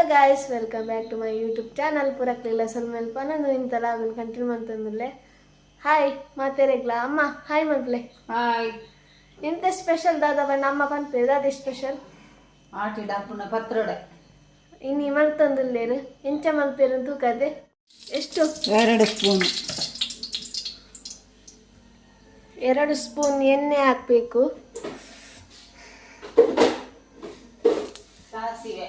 guys, welcome back to my YouTube channel. Purakla Salman Pananu in Talagan country Mantanule. Hi, Materegla, Amma, hi Manple. Hi. In the special Dada when Amma Pan Peda the special. Artid Apuna Patrode. In Imantanduler, in Chamal Perentu Kade. Esto? Spoon. 2 spoon ಎಣ್ಣೆ ಹಾಕಬೇಕು. ಸಾಸಿವೆ.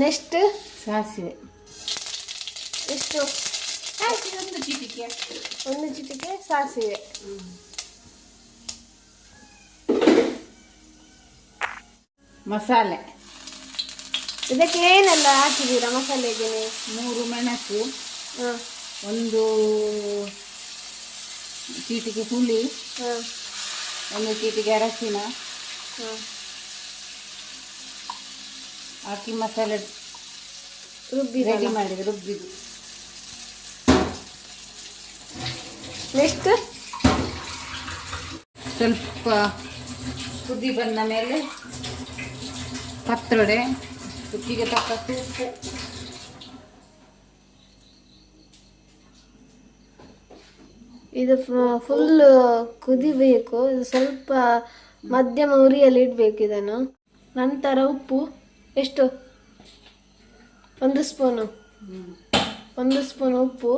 Next ಸಾಸಿವೆ. ಎಷ್ಟು? ಒಂದು ಚಿಟಿಕೆ. ಒಂದು ಚಿಟಿಕೆ ಸಾಸಿವೆ. ಮಸಾಲೆ. ಇದಕ್ಕೆ ಏನೆಲ್ಲ ಹಾಕಿದ್ದೀರಾ ಮಸಾಲೆಗೆ? 3 ಮೆಣಸು, ಒಂದು ಚೀಟಿಕೆ ಹುಳಿ, ಒಂದು ಚೀಟಿಕೆ ಅರಶಿನ ಹಾಕಿ ಮಸಾಲೆ ರೆಡಿ ಮಾಡಿದೆ, ರುಬ್ಬಿದ್ದು. ನೆಕ್ಸ್ಟ್ ಸ್ವಲ್ಪ ಕುದಿ ಬಂದ ಮೇಲೆ ಪತ್ರೊಡೆ, ರುಚಿಗೆ ತಕ್ಕಷ್ಟು ಉಪ್ಪು. ಇದು ಫುಲ್ ಕುದಿಬೇಕು. ಇದು ಸ್ವಲ್ಪ ಮಧ್ಯಮ ಉರಿಯಲ್ಲಿ ಇಡಬೇಕು ಇದನ್ನು. ನಂತರ ಉಪ್ಪು ಎಷ್ಟು? 1 ಸ್ಪೂನು. 1 ಸ್ಪೂನ್ ಉಪ್ಪು.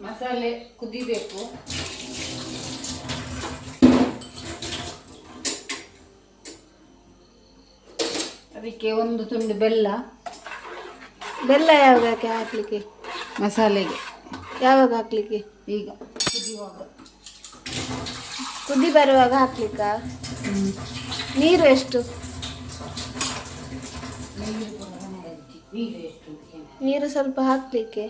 ಮಸಾಲೆ ಕುದಿಬೇಕು. ಅದಕ್ಕೆ 1 ತುಂಡು ಬೆಲ್ಲ. ಬೆಲ್ಲ ಯಾವಾಗ ಹಾಕ್ಲಿಕ್ಕೆ? ಮಸಾಲೆಗೆ. ಯಾವಾಗ ಹಾಕ್ಲಿಕ್ಕೆ? ಈಗ ಕುದಿಯುವಾಗ, ಕುದಿ ಬರುವಾಗ ಹಾಕ್ಲಿಕ್ಕ? ನೀರು ಎಷ್ಟು? ನೀರು ಸ್ವಲ್ಪ ಹಾಕ್ಲಿಕ್ಕೆ.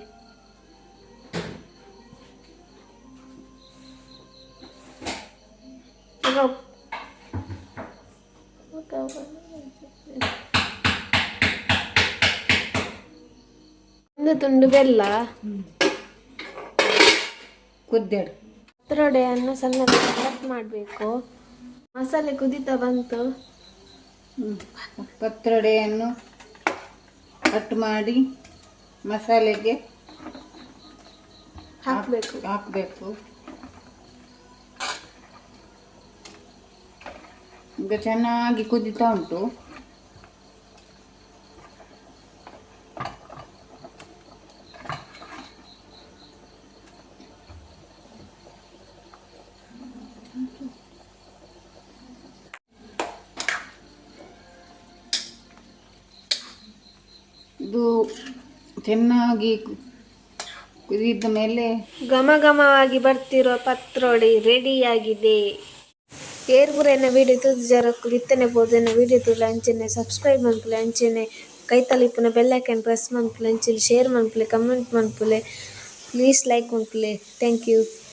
ಒಂದು ತುಂಡು ಬೆಲ್ಲ. ಕುದ್ದೆಡು ಪತ್ರೊಡೆಯನ್ನು ಸಣ್ಣದಾಗಿ ಕಟ್ ಮಾಡಬೇಕು. ಮಸಾಲೆ ಕುದೀತಾ ಬಂತು. ಪತ್ರೊಡೆಯನ್ನು ಕಟ್ ಮಾಡಿ ಮಸಾಲೆಗೆ ಹಾಕಬೇಕು. ಈಗ ಚೆನ್ನಾಗಿ ಕುದೀತಾ ಉಂಟು. ಇದು ಚೆನ್ನಾಗಿ ಕುದಿದ ಮೇಲೆ ಘಮ ಘಮವಾಗಿ ಬರ್ತಿರೋ ಪತ್ರೊಡೆ ರೆಡಿಯಾಗಿದೆ. ಏರ್ಗುರೆನ ವೀಡಿಯೋ ತುದು ಜರಕ್ಕು ಇತ್ತನೆ ಬೋದನ ವೀಡಿಯೋ ತುಳು ಅಂಚನೆ ಸಬ್ಸ್ಕ್ರೈಬ್ ಮನ್ಪುಲೆ, ಅಂಚನೆ ಕೈತಲಿಪ್ಪುನ ಬೆಲ್ ಐಕಾನ್ ಪ್ರೆಸ್ ಮನ್ಪುಲೆ, ಅಂಚನೆ ಶೇರ್ ಮನ್ಪುಲೆ, ಕಮೆಂಟ್ ಮನ್ಪುಲೆ, ಪ್ಲೀಸ್ ಲೈಕ್ ಮನ್ಪುಲೆ. Thank you.